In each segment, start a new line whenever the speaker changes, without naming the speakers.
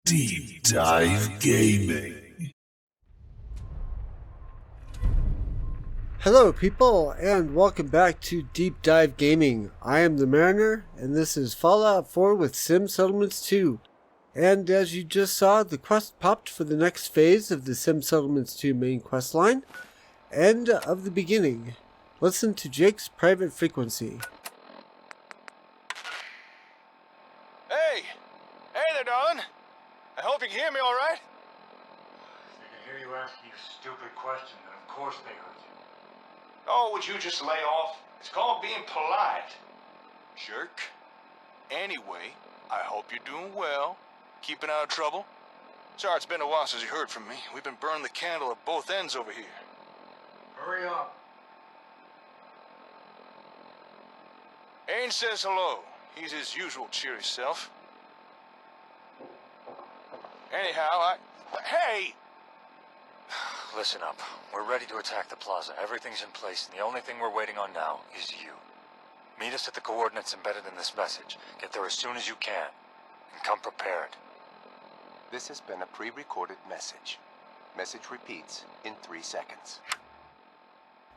Deep Dive Gaming.
Hello people, and welcome back to Deep Dive Gaming. I am the Mariner, and this is Fallout 4 with Sim Settlements 2. And as you just saw, the quest popped for the next phase of the Sim Settlements 2 main quest line. End of the beginning. Listen to Jake's private frequency.
Hey there, darling. I hope you can hear me all right.
They can hear you asking a stupid question, and of course they heard you.
Oh, would you just lay off? It's called being polite. Jerk. Anyway, I hope you're doing well. Keeping out of trouble. Sorry, it's been a while since you heard from me. We've been burning the candle at both ends over here.
Hurry up.
Ain says hello. He's his usual cheery self. Anyhow, Hey!
Listen up. We're ready to attack the Plaza. Everything's in place, and the only thing we're waiting on now is you. Meet us at the coordinates embedded in this message. Get there as soon as you can. And come prepared.
This has been a pre-recorded message. Message repeats in 3 seconds.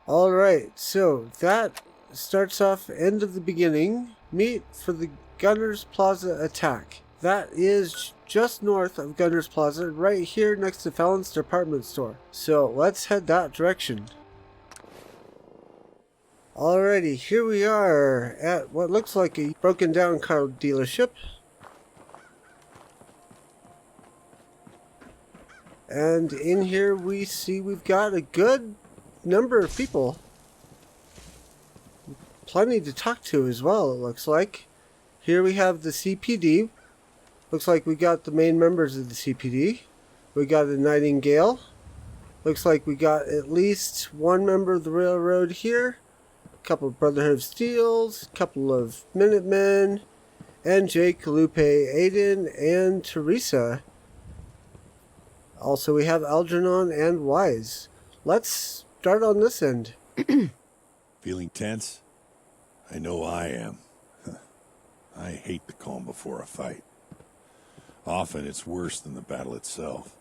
Alright, so that starts off end of the beginning. Meet for the Gunners Plaza attack. That is just north of Gunners Plaza, right here next to Fallon's department store. So let's head that direction. Alrighty, here we are at what looks like a broken down car dealership. And in here we see we've got a good number of people. Plenty to talk to as well, it looks like. Here we have the CPD. Looks like we got the main members of the CPD. We got a Nightingale. Looks like we got at least one member of the Railroad here. A couple of Brotherhood of Steels. A couple of Minutemen. And Jake, Lupe, Aiden, and Teresa. Also we have Algernon and Wise. Let's start on this end.
Feeling tense? I know I am. I hate the calm before a fight. Often it's worse than the battle itself.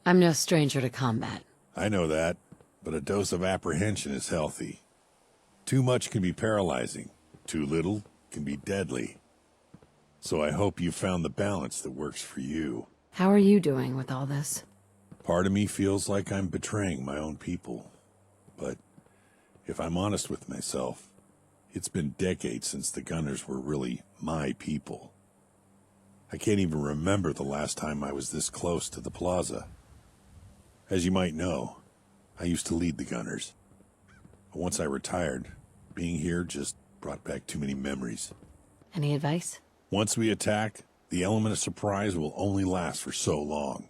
I'm no stranger to combat.
I know that, but a dose of apprehension is healthy. Too much can be paralyzing. Too little can be deadly. So I hope you found the balance that works for you.
How are you doing with all this?
Part of me feels like I'm betraying my own people. But if I'm honest with myself, it's been decades since the Gunners were really my people. I can't even remember the last time I was this close to the Plaza. As you might know, I used to lead the Gunners. But once I retired, being here just brought back too many memories.
Any advice?
Once we attack, the element of surprise will only last for so long.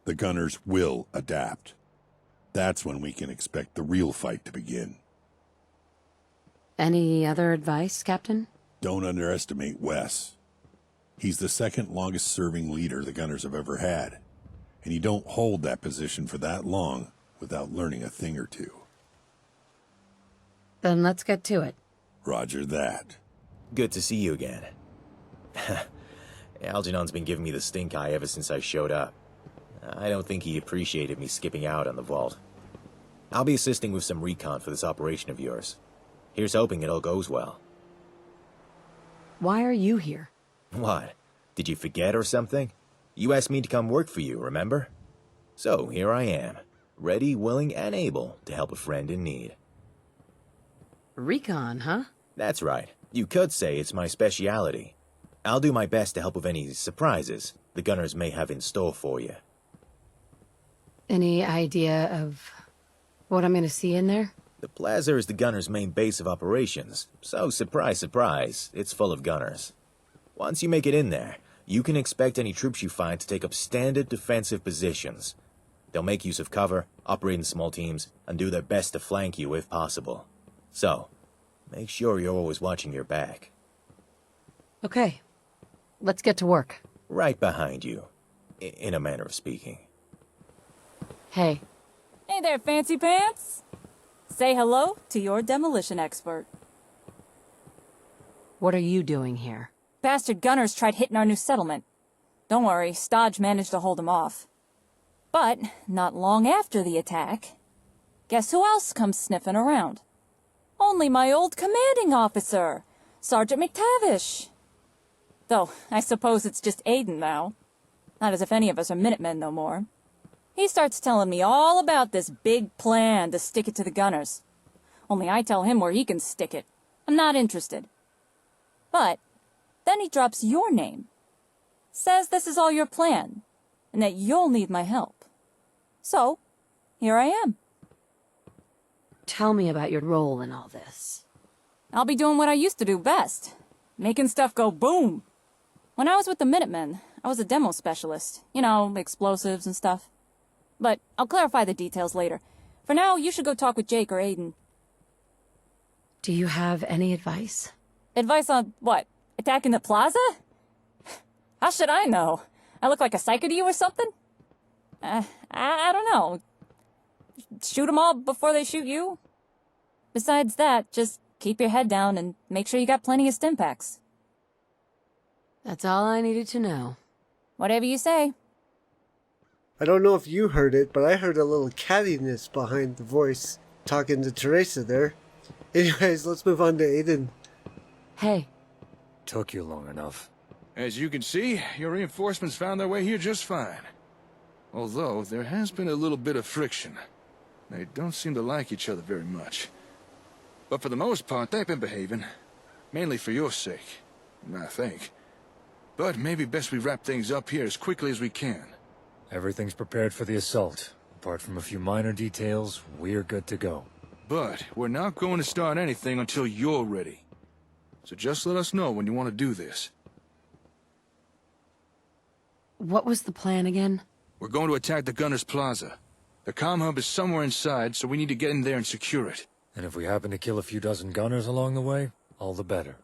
The Gunners will adapt. That's when we can expect the real fight to begin.
Any other advice, Captain?
Don't underestimate Wes. He's the second longest serving leader the Gunners have ever had, and you don't hold that position for that long without learning a thing or two.
Then let's get to it.
Roger that.
Good to see you again. Algernon's been giving me the stink eye ever since I showed up. I don't think he appreciated me skipping out on the vault. I'll be assisting with some recon for this operation of yours. Here's hoping it all goes well.
Why are you here?
What? Did you forget or something? You asked me to come work for you, remember? So, here I am. Ready, willing, and able to help a friend in need.
Recon, huh?
That's right. You could say it's my speciality. I'll do my best to help with any surprises the Gunners may have in store for you.
Any idea of what I'm gonna see in there?
The Plaza is the Gunners' main base of operations, so surprise, surprise, it's full of Gunners. Once you make it in there, you can expect any troops you find to take up standard defensive positions. They'll make use of cover, operate in small teams, and do their best to flank you if possible. So, make sure you're always watching your back.
Okay, let's get to work.
Right behind you, in a manner of speaking.
Hey.
Hey there, fancy pants! Say hello to your demolition expert.
What are you doing here?
Bastard gunners tried hitting our new settlement. Don't worry, Stodge managed to hold him off. But, not long after the attack, guess who else comes sniffing around? Only my old commanding officer, Sergeant McTavish. Though, I suppose it's just Aiden now. Not as if any of us are Minutemen no more. He starts telling me all about this big plan to stick it to the Gunners. Only I tell him where he can stick it. I'm not interested. But, then he drops your name. Says this is all your plan, and that you'll need my help. So, here I am.
Tell me about your role in all this.
I'll be doing what I used to do best. Making stuff go boom. When I was with the Minutemen, I was a demo specialist. You know, explosives and stuff. But I'll clarify the details later. For now, you should go talk with Jake or Aiden.
Do you have any advice?
Advice on what? Attacking the plaza? How should I know? I look like a psycho to you or something? I don't know. Shoot them all before they shoot you? Besides that, just keep your head down and make sure you got plenty of stim packs.
That's all I needed to know.
Whatever you say.
I don't know if you heard it, but I heard a little cattiness behind the voice talking to Teresa there. Anyways, let's move on to Aiden.
Hey.
Took you long enough.
As you can see, your reinforcements found their way here just fine. Although, there has been a little bit of friction. They don't seem to like each other very much. But for the most part, they've been behaving. Mainly for your sake, I think. But maybe best we wrap things up here as quickly as we can.
Everything's prepared for the assault. Apart from a few minor details, we're good to go.
But we're not going to start anything until you're ready. So just let us know when you want to do this.
What was the plan again?
We're going to attack the Gunners Plaza. The comm hub is somewhere inside, so we need to get in there and secure it.
And if we happen to kill a few dozen gunners along the way, all the better.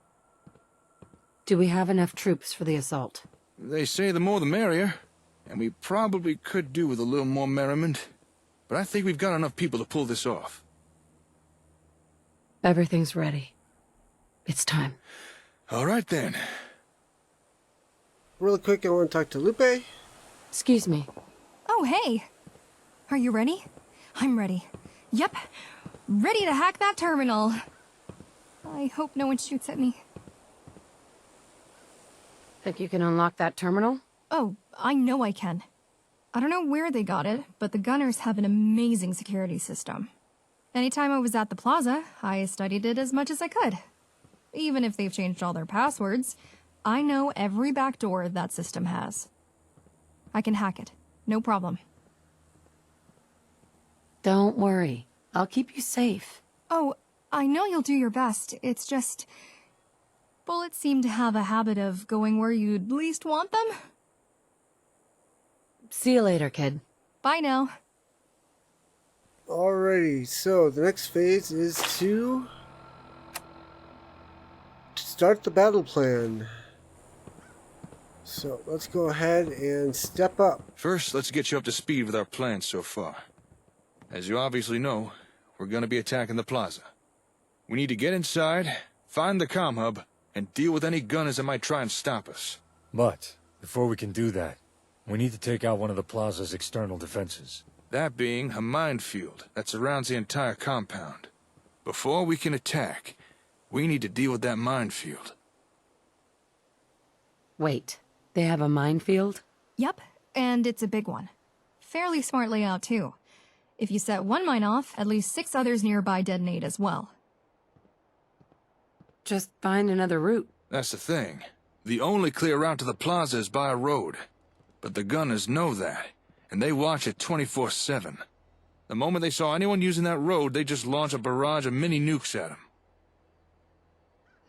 Do we have enough troops for the assault?
They say the more the merrier, and we probably could do with a little more merriment. But I think we've got enough people to pull this off.
Everything's ready. It's time.
All right then.
Real quick, I want to talk to Lupe.
Excuse me.
Oh, hey. Are you ready? I'm ready. Yep. Ready to hack that terminal. I hope no one shoots at me.
Think you can unlock that terminal?
Oh, I know I can. I don't know where they got it, but the Gunners have an amazing security system. Anytime I was at the plaza, I studied it as much as I could. Even if they've changed all their passwords, I know every backdoor that system has. I can hack it. No problem.
Don't worry. I'll keep you safe.
Oh, I know you'll do your best. It's just... bullets seem to have a habit of going where you'd least want them.
See you later, kid.
Bye now.
Alrighty, so the next phase is to start the battle plan. So let's go ahead and step up.
First, let's get you up to speed with our plans so far. As you obviously know, we're going to be attacking the plaza. We need to get inside, find the comm hub, and deal with any gunners that might try and stop us.
But, before we can do that, we need to take out one of the plaza's external defenses.
That being a minefield that surrounds the entire compound. Before we can attack, we need to deal with that minefield.
Wait, they have a minefield?
Yep, and it's a big one. Fairly smart layout, too. If you set one mine off, at least 6 others nearby detonate as well.
Just find another route.
That's the thing. The only clear route to the plaza is by a road. But the gunners know that, and they watch it 24/7. The moment they saw anyone using that road, they just launch a barrage of mini nukes at them.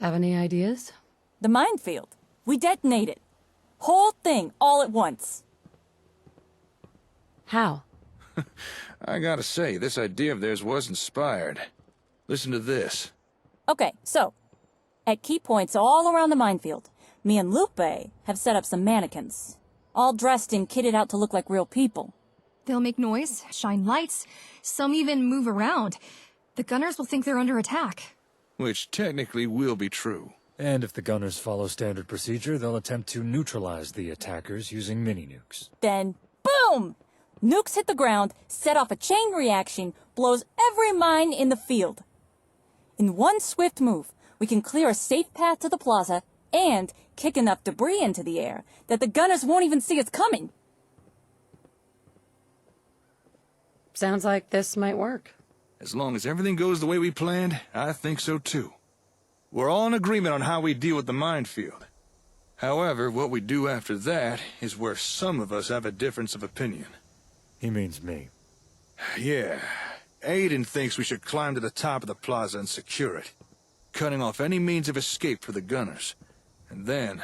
Have any ideas?
The minefield. We detonate it. Whole thing, all at once.
How?
I gotta say, this idea of theirs was inspired. Listen to this.
Okay, so, at key points all around the minefield, me and Lupe have set up some mannequins. All dressed and kitted out to look like real people.
They'll make noise, shine lights, some even move around. The gunners will think they're under attack.
Which technically will be true.
And if the gunners follow standard procedure, they'll attempt to neutralize the attackers using mini-nukes.
Then, boom! Nukes hit the ground, set off a chain reaction, blows every mine in the field. In one swift move, we can clear a safe path to the plaza and kick enough debris into the air that the gunners won't even see us coming.
Sounds like this might work.
As long as everything goes the way we planned, I think so too. We're all in agreement on how we deal with the minefield. However, what we do after that is where some of us have a difference of opinion.
He means me.
Yeah. Aiden thinks we should climb to the top of the plaza and secure it, cutting off any means of escape for the gunners, and then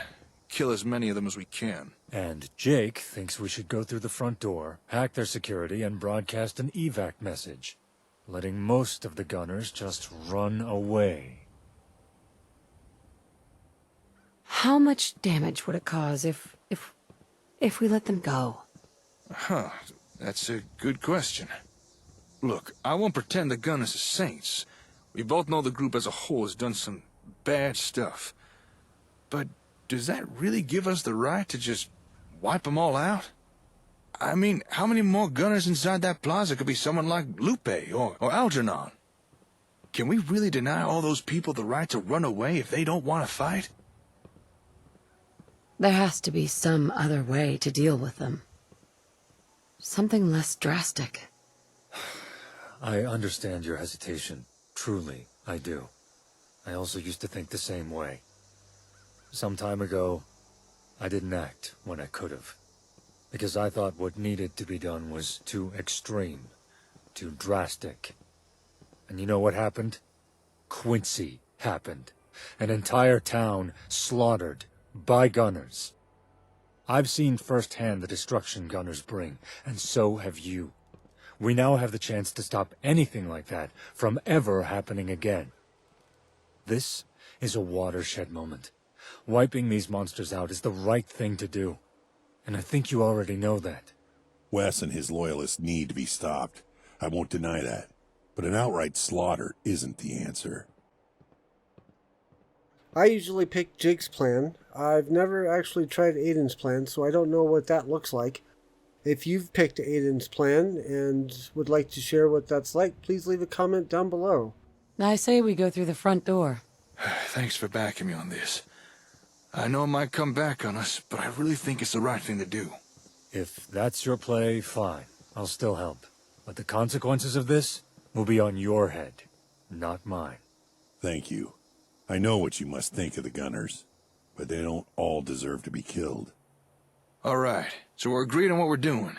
kill as many of them as we can.
And Jake thinks we should go through the front door, hack their security, and broadcast an evac message, letting most of the gunners just run away.
How much damage would it cause if we let them go?
Huh, that's a good question. Look, I won't pretend the gunners are saints. We both know the group as a whole has done some bad stuff. But does that really give us the right to just wipe them all out? I mean, how many more gunners inside that plaza could be someone like Lupe or Algernon? Can we really deny all those people the right to run away if they don't want to fight?
There has to be some other way to deal with them. Something less drastic.
I understand your hesitation. Truly, I do. I also used to think the same way. Some time ago, I didn't act when I could have. Because I thought what needed to be done was too extreme, too drastic. And you know what happened? Quincy happened. An entire town slaughtered by gunners. I've seen firsthand the destruction gunners bring, and so have you. We now have the chance to stop anything like that from ever happening again. This is a watershed moment. Wiping these monsters out is the right thing to do. And I think you already know that.
Wes and his loyalists need to be stopped. I won't deny that. But an outright slaughter isn't the answer.
I usually pick Jake's plan. I've never actually tried Aiden's plan, so I don't know what that looks like. If you've picked Aiden's plan and would like to share what that's like, please leave a comment down below.
I say we go through the front door.
Thanks for backing me on this. I know it might come back on us, but I really think it's the right thing to do.
If that's your play, fine. I'll still help. But the consequences of this will be on your head, not mine.
Thank you. I know what you must think of the gunners, but they don't all deserve to be killed.
All right, so we're agreed on what we're doing.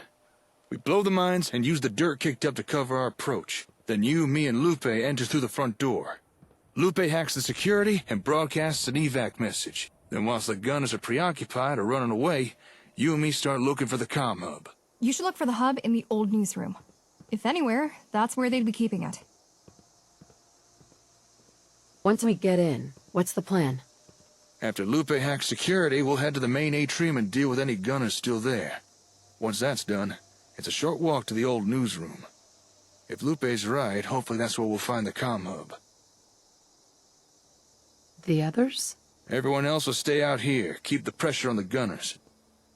We blow the mines and use the dirt kicked up to cover our approach. Then you, me, and Lupe enter through the front door. Lupe hacks the security and broadcasts an evac message. Then whilst the gunners are preoccupied or running away, you and me start looking for the comm hub.
You should look for the hub in the old newsroom. If anywhere, that's where they'd be keeping it.
Once we get in, what's the plan?
After Lupe hacks security, we'll head to the main atrium and deal with any gunners still there. Once that's done, it's a short walk to the old newsroom. If Lupe's right, hopefully that's where we'll find the comm hub.
The others?
Everyone else will stay out here, keep the pressure on the gunners.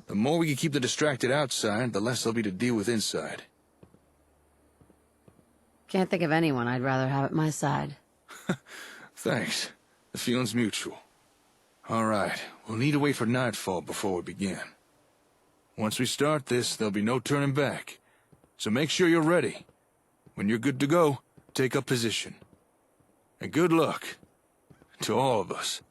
The more we can keep the distracted outside, the less there'll be to deal with inside.
Can't think of anyone I'd rather have at my side.
Thanks. The feeling's mutual. All right, we'll need to wait for nightfall before we begin. Once we start this, there'll be no turning back. So make sure you're ready. When you're good to go, take up position. And good luck to all of us.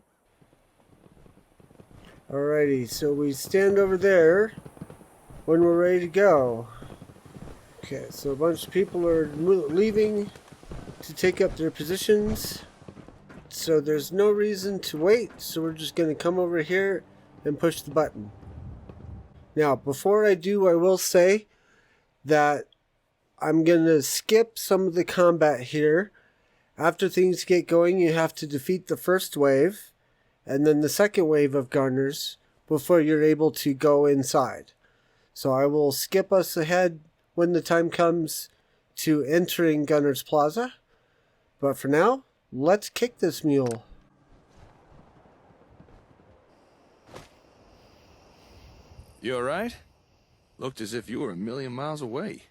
Alrighty, so we stand over there when we're ready to go. Okay, so a bunch of people are leaving to take up their positions. So there's no reason to wait, so we're just going to come over here and push the button. Now, before I do, I will say that I'm going to skip some of the combat here. After things get going, you have to defeat the first wave, and then the second wave of gunners before you're able to go inside. So I will skip us ahead when the time comes to entering Gunner's Plaza. But for now, let's kick this mule.
You alright? Looked as if you were a million miles away.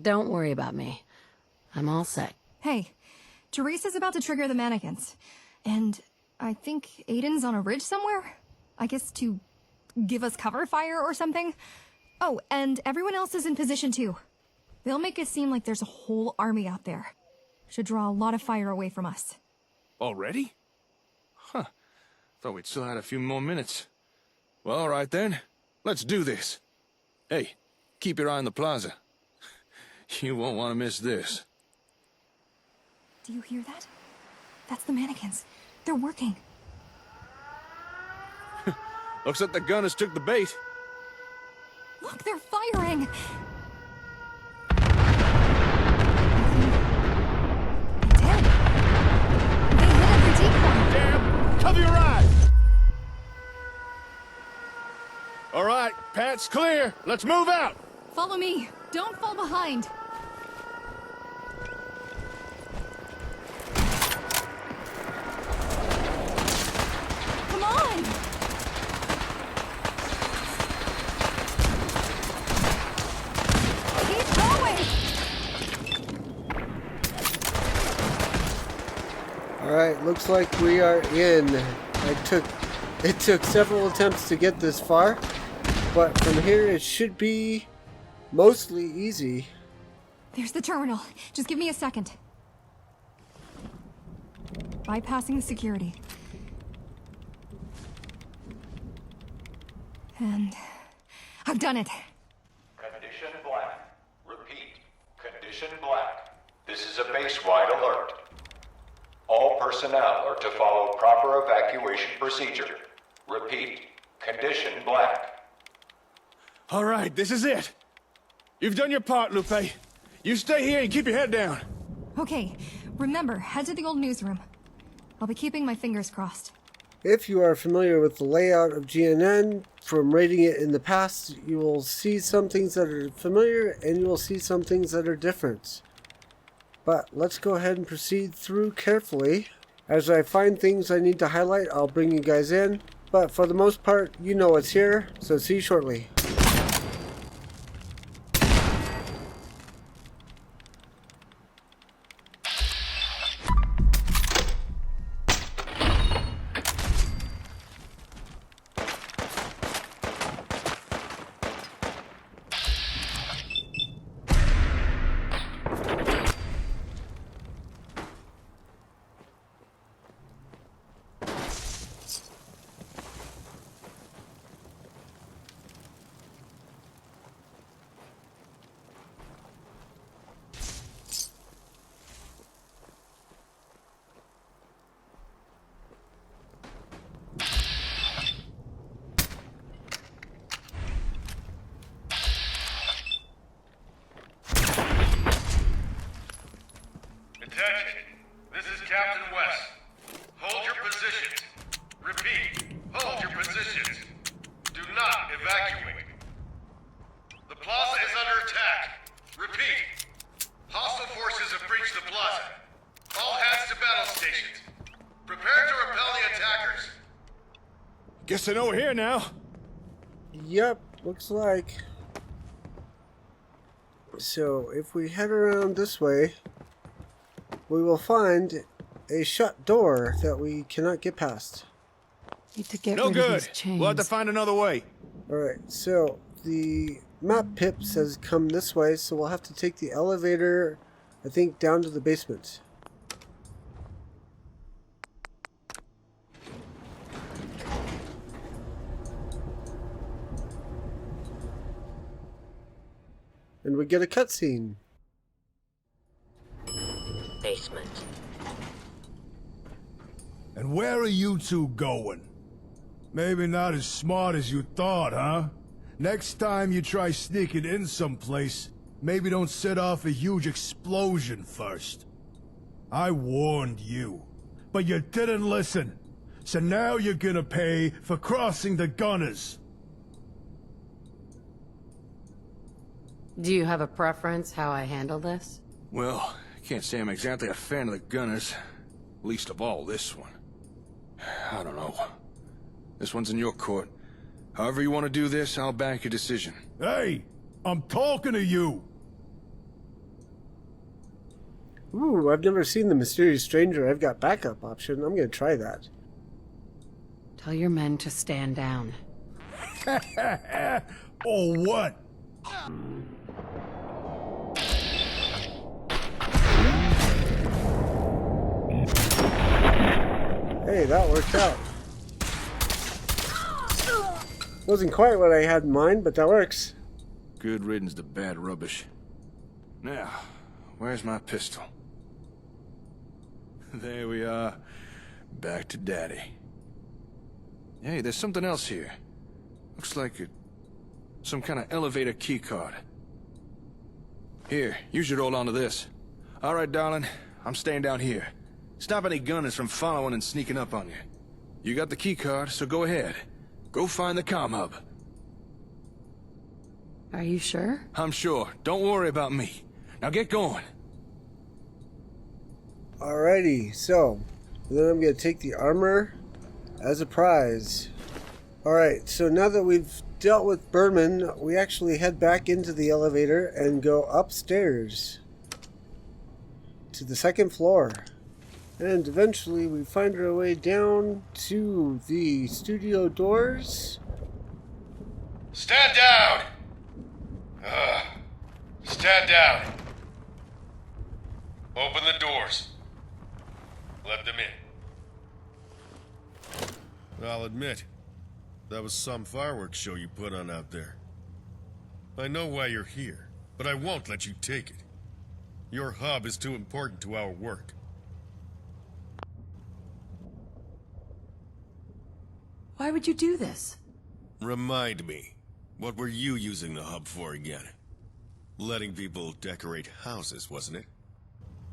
Don't worry about me. I'm all set.
Hey, Teresa's about to trigger the mannequins. And I think Aiden's on a ridge somewhere? I guess to give us cover fire or something? Oh, and everyone else is in position too. They'll make it seem like there's a whole army out there. Should draw a lot of fire away from us.
Already? Huh. Thought we'd still had a few more minutes. Well, alright then. Let's do this. Hey, keep your eye on the plaza. You won't want to miss this.
Do you hear that? That's the mannequins. They're working.
Looks like the gunners took the bait.
Look, they're firing! They did. They hit every decoy.
Damn! Cover your eye! Alright, path's clear. Let's move out!
Follow me. Don't fall behind. Come on! Keep going!
Alright, looks like we are in. It took several attempts to get this far, but from here it should be mostly easy.
There's the terminal. Just give me a second. Bypassing the security. And I've done it.
Condition black. Repeat. Condition black. This is a base-wide alert. All personnel are to follow proper evacuation procedure. Repeat. Condition black.
Alright, this is it. You've done your part, Lupe. You stay here and keep your head down.
Okay, remember, head to the old newsroom. I'll be keeping my fingers crossed.
If you are familiar with the layout of GNN from rating it in the past, you will see some things that are familiar and you will see some things that are different. But let's go ahead and proceed through carefully. As I find things I need to highlight, I'll bring you guys in. But for the most part, you know what's here, so see you shortly.
Attention, this is Captain West. Hold your positions. Repeat, hold your positions. Do not evacuate. The plaza is under attack. Repeat, hostile forces have breached the plaza. All hands to battle stations. Prepare to repel the attackers.
Guess I know we're here now.
Yep, looks like. So if we head around this way, we will find a shut door that we cannot get past.
Need to get
No
rid of
good.
these chains.
We'll have to find another way.
Alright, so the map pip says come this way, so we'll have to take the elevator, I think, down to the basement. And we get a cutscene.
Basement.
And where are you two going? Maybe not as smart as you thought, huh? Next time you try sneaking in someplace, maybe don't set off a huge explosion first. I warned you, but you didn't listen. So now you're gonna pay for crossing the gunners.
Do you have a preference how I handle this?
Well, can't say I'm exactly a fan of the gunners. Least of all this one. I don't know. This one's in your court. However you want to do this, I'll back your decision.
Hey, I'm talking to you.
Ooh, I've never seen the mysterious stranger. I've got backup option. I'm gonna try that.
Tell your men to stand down.
Or what?
Hey, that worked out. Wasn't quite what I had in mind, but that works.
Good riddance to bad rubbish. Now, where's my pistol? There we are. Back to Daddy. Hey, there's something else here. Looks like some kind of elevator keycard. Here, you should hold on to this. All right, darling. I'm staying down here. Stop any gunners from following and sneaking up on you. You got the keycard, so go ahead. Go find the comm hub.
Are you sure?
I'm sure. Don't worry about me. Now get going.
Alrighty, so then I'm gonna take the armor as a prize. Alright, so now that we've dealt with Berman, we actually head back into the elevator and go upstairs to the second floor. And eventually we find our way down to the studio doors.
Stand down! Stand down. Open the doors. Let them in. I'll admit, that was some fireworks show you put on out there. I know why you're here, but I won't let you take it. Your hub is too important to our work.
Why would you do this?
Remind me, what were you using the hub for again? Letting people decorate houses, wasn't it?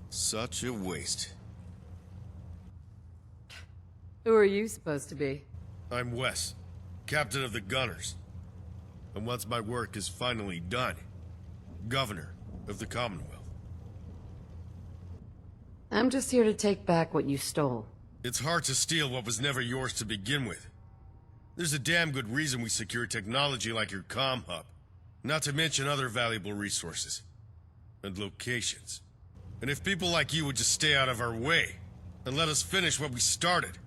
Such a waste.
Who are you supposed to be?
I'm Wes, captain of the Gunners. And once my work is finally done, governor of the Commonwealth.
I'm just here to take back what you stole.
It's hard to steal what was never yours to begin with. There's a damn good reason we secure technology like your comm hub. Not to mention other valuable resources. And locations. And if people like you would just stay out of our way, and let us finish what we started,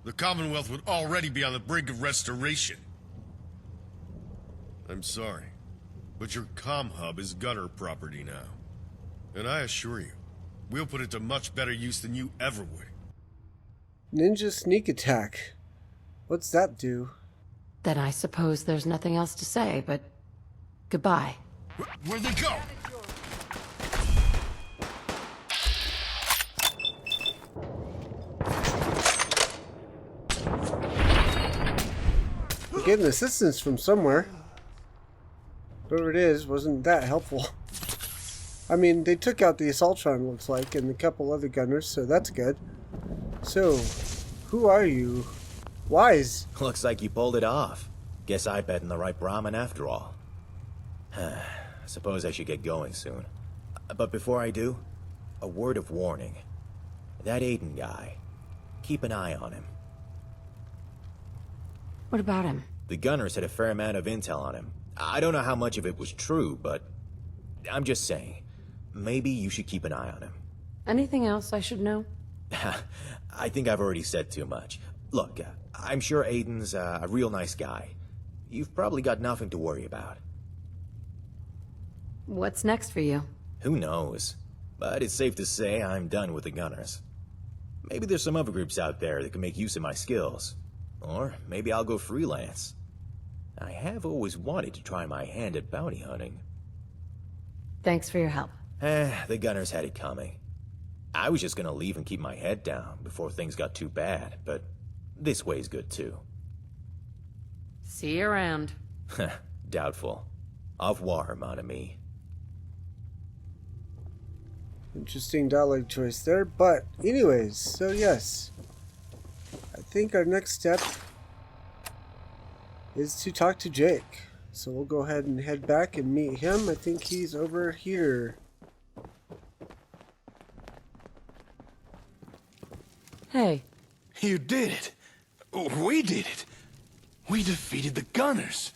the Commonwealth would already be on the brink of restoration. I'm sorry, but your comm hub is Gunner property now. And I assure you, we'll put it to much better use than you ever would.
Ninja sneak attack. What's that do?
Then I suppose there's nothing else to say, but goodbye.
Where'd they go?
We're getting assistance from somewhere. Whoever it is wasn't that helpful. I mean, they took out the Assaultron, looks like, and a couple other gunners, so that's good. So, who are you? Wise.
Looks like you pulled it off. Guess I bet in the right Brahmin after all. Suppose I should get going soon. But before I do, a word of warning. That Aiden guy, keep an eye on him.
What about him?
The Gunners had a fair amount of intel on him. I don't know how much of it was true, but I'm just saying, maybe you should keep an eye on him.
Anything else I should know?
I think I've already said too much. Look, I'm sure Aiden's a real nice guy. You've probably got nothing to worry about.
What's next for you?
Who knows? But it's safe to say I'm done with the Gunners. Maybe there's some other groups out there that can make use of my skills. Or maybe I'll go freelance. I have always wanted to try my hand at bounty hunting.
Thanks for your help.
The Gunners had it coming. I was just gonna leave and keep my head down before things got too bad, but this way's good too.
See you around.
Doubtful. Au revoir, mon ami.
Interesting dialogue choice there, but anyways, so yes. I think our next step is to talk to Jake. So we'll go ahead and head back and meet him. I think he's over here.
Hey.
You did it. We did it. We defeated the Gunners.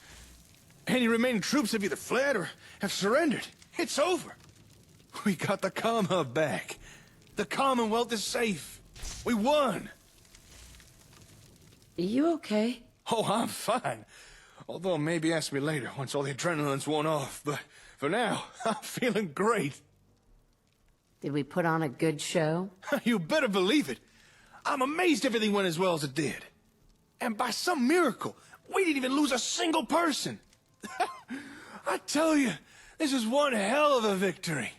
Any remaining troops have either fled or have surrendered. It's over. We got the comm hub back. The Commonwealth is safe. We won.
You okay?
Oh, I'm fine. Although maybe ask me later once all the adrenaline's worn off. But for now, I'm feeling great.
Did we put on a good show?
You better believe it. I'm amazed everything went as well as it did. And by some miracle, we didn't even lose a single person. I tell you, this is one hell of a victory.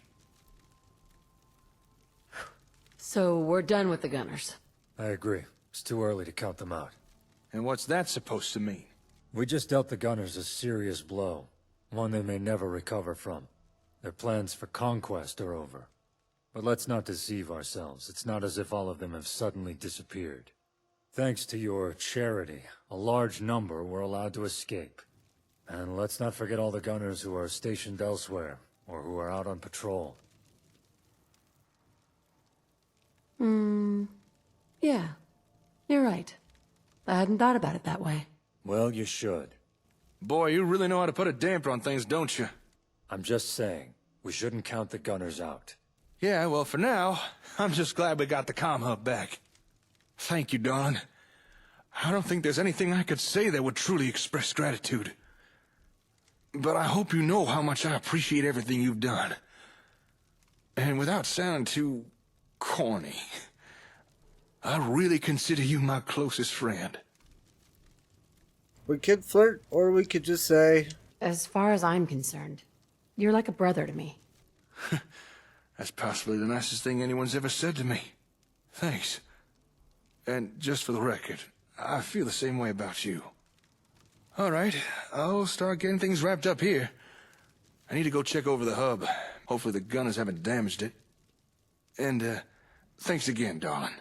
So we're done with the Gunners.
I agree. It's too early to count them out.
And what's that supposed to mean?
We just dealt the Gunners a serious blow. One they may never recover from. Their plans for conquest are over. But let's not deceive ourselves. It's not as if all of them have suddenly disappeared. Thanks to your charity, a large number were allowed to escape. And let's not forget all the Gunners who are stationed elsewhere, or who are out on patrol.
Yeah. You're right. I hadn't thought about it that way.
Well, you should.
Boy, you really know how to put a damper on things, don't you?
I'm just saying, we shouldn't count the Gunners out.
Yeah, well, for now, I'm just glad we got the comm hub back. Thank you, darling. I don't think there's anything I could say that would truly express gratitude. But I hope you know how much I appreciate everything you've done. And without sounding too corny, I really consider you my closest friend.
We could flirt, or we could just say...
As far as I'm concerned, you're like a brother to me.
That's possibly the nicest thing anyone's ever said to me. Thanks. And just for the record, I feel the same way about you. All right, I'll start getting things wrapped up here. I need to go check over the hub. Hopefully the Gunners haven't damaged it. And, thanks again, darling.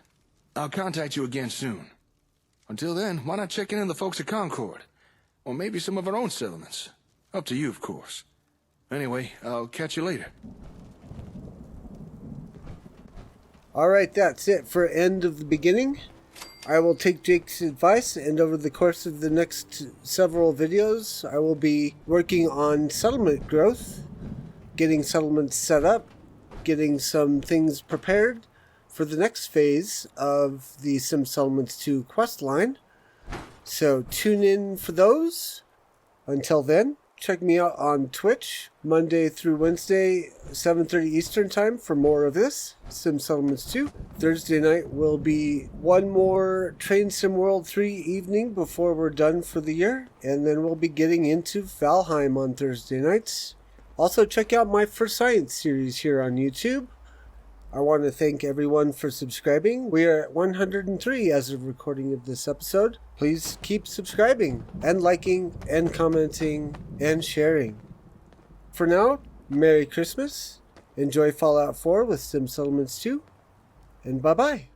I'll contact you again soon. Until then, why not check in on the folks at Concord? Or maybe some of our own settlements. Up to you, of course. Anyway, I'll catch you later.
Alright, that's it for End of the Beginning. I will take Jake's advice, and over the course of the next several videos, I will be working on settlement growth, getting settlements set up, getting some things prepared for the next phase of the Sim Settlements 2 quest line. So tune in for those. Until then, check me out on Twitch, Monday through Wednesday, 7:30 Eastern Time for more of this, Sim Settlements 2. Thursday night will be one more Train Sim World 3 evening before we're done for the year, and then we'll be getting into Valheim on Thursday nights. Also, check out my First Science series here on YouTube. I want to thank everyone for subscribing. We are at 103 as of recording of this episode. Please keep subscribing and liking and commenting and sharing. For now, Merry Christmas. Enjoy Fallout 4 with Sim Settlements 2. And bye-bye.